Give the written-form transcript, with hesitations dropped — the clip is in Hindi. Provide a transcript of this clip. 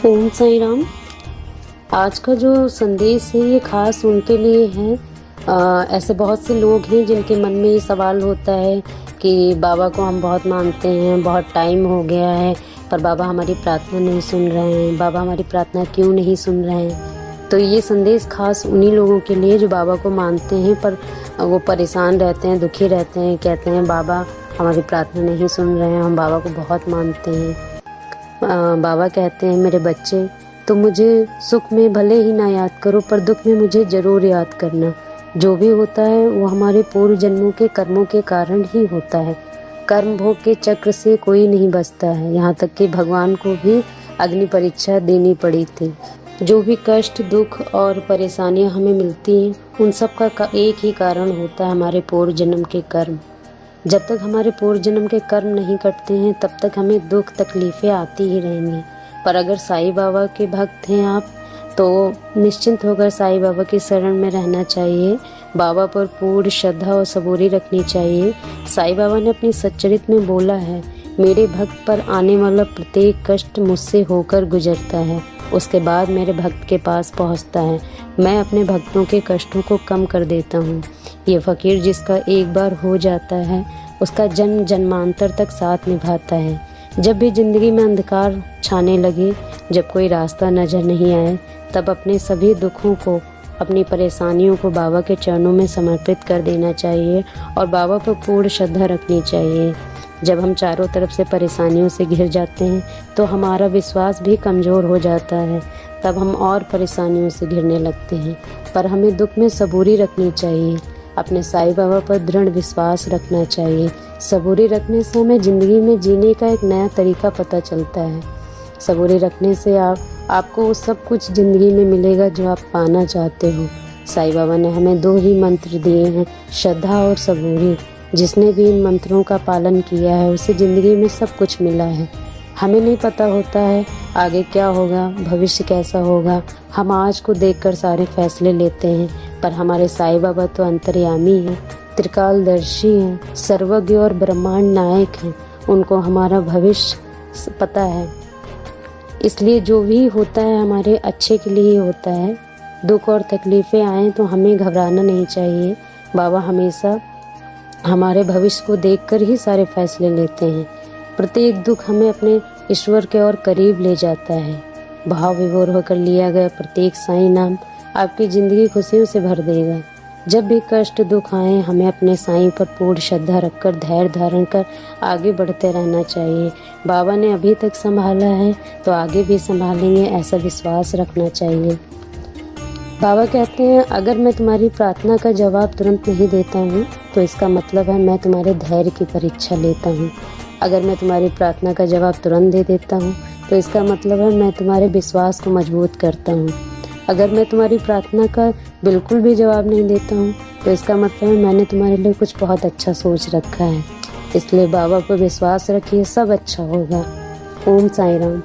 ओम साई राम। आज का जो संदेश है ये खास उनके लिए है। ऐसे बहुत से लोग हैं जिनके मन में ये सवाल होता है कि बाबा को हम बहुत मानते हैं, बहुत टाइम हो गया है, पर बाबा हमारी प्रार्थना नहीं सुन रहे हैं। बाबा हमारी प्रार्थना क्यों नहीं सुन रहे हैं? तो ये संदेश खास उन्हीं लोगों के लिए जो बाबा को मानते हैं पर वो परेशान रहते हैं, दुखी रहते हैं, कहते हैं बाबा हमारी प्रार्थना नहीं सुन रहे हैं, हम बाबा को बहुत मानते हैं। बाबा कहते हैं मेरे बच्चे, तो मुझे सुख में भले ही ना याद करो पर दुख में मुझे ज़रूर याद करना। जो भी होता है वो हमारे पूर्व जन्मों के कर्मों के कारण ही होता है। कर्म भोग के चक्र से कोई नहीं बचता है, यहाँ तक कि भगवान को भी अग्नि परीक्षा देनी पड़ी थी। जो भी कष्ट, दुख और परेशानियाँ हमें मिलती हैं उन सब का एक ही कारण होता है, हमारे पूर्व जन्म के कर्म। जब तक हमारे पूर्व जन्म के कर्म नहीं कटते हैं तब तक हमें दुख तकलीफ़ें आती ही रहेंगी। पर अगर साईं बाबा के भक्त हैं आप तो निश्चिंत होकर साईं बाबा की शरण में रहना चाहिए। बाबा पर पूर्ण श्रद्धा और सबूरी रखनी चाहिए। साईं बाबा ने अपनी सच्चरित में बोला है, मेरे भक्त पर आने वाला प्रत्येक कष्ट मुझसे होकर गुजरता है, उसके बाद मेरे भक्त के पास पहुंचता है। मैं अपने भक्तों के कष्टों को कम कर देता हूँ। ये फ़कीर जिसका एक बार हो जाता है उसका जन्म जन्मांतर तक साथ निभाता है। जब भी ज़िंदगी में अंधकार छाने लगे, जब कोई रास्ता नज़र नहीं आए, तब अपने सभी दुखों को, अपनी परेशानियों को बाबा के चरणों में समर्पित कर देना चाहिए और बाबा पर पूर्ण श्रद्धा रखनी चाहिए। जब हम चारों तरफ से परेशानियों से घिर जाते हैं तो हमारा विश्वास भी कमज़ोर हो जाता है, तब हम और परेशानियों से घिरने लगते हैं। पर हमें दुख में सबूरी रखनी चाहिए, अपने साईं बाबा पर दृढ़ विश्वास रखना चाहिए। सबूरी रखने से हमें ज़िंदगी में जीने का एक नया तरीका पता चलता है। सबूरी रखने से आपको वो सब कुछ ज़िंदगी में मिलेगा जो आप पाना चाहते हो। साईं बाबा ने हमें 2 ही मंत्र दिए हैं, श्रद्धा और सबूरी। जिसने भी इन मंत्रों का पालन किया है उसे ज़िंदगी में सब कुछ मिला है। हमें नहीं पता होता है आगे क्या होगा, भविष्य कैसा होगा। हम आज को देखकर सारे फैसले लेते हैं, पर हमारे साईं बाबा तो अंतर्यामी हैं, त्रिकालदर्शी हैं, सर्वज्ञ और ब्रह्मांड नायक हैं। उनको हमारा भविष्य पता है, इसलिए जो भी होता है हमारे अच्छे के लिए ही होता है। दुख और तकलीफ़ें आएँ तो हमें घबराना नहीं चाहिए। बाबा हमेशा हमारे भविष्य को देखकर ही सारे फैसले लेते हैं। प्रत्येक दुख हमें अपने ईश्वर के और करीब ले जाता है। भाव विभोर होकर लिया गया प्रत्येक साईं नाम आपकी ज़िंदगी खुशियों से भर देगा। जब भी कष्ट, दुख आए, हमें अपने साईं पर पूर्ण श्रद्धा रखकर धैर्य धारण कर आगे बढ़ते रहना चाहिए। बाबा ने अभी तक संभाला है तो आगे भी संभालेंगे, ऐसा विश्वास रखना चाहिए। बाबा कहते हैं अगर मैं तुम्हारी प्रार्थना का जवाब तुरंत नहीं देता हूँ तो इसका मतलब है मैं तुम्हारे धैर्य की परीक्षा लेता हूँ। अगर मैं तुम्हारी प्रार्थना का जवाब तुरंत दे देता हूँ तो इसका मतलब है मैं तुम्हारे विश्वास को मजबूत करता हूँ। अगर मैं तुम्हारी प्रार्थना का बिल्कुल भी जवाब नहीं देता हूँ तो इसका मतलब है मैंने तुम्हारे लिए कुछ बहुत अच्छा सोच रखा है। इसलिए बाबा पर विश्वास रखिए, सब अच्छा होगा। ओम साई राम।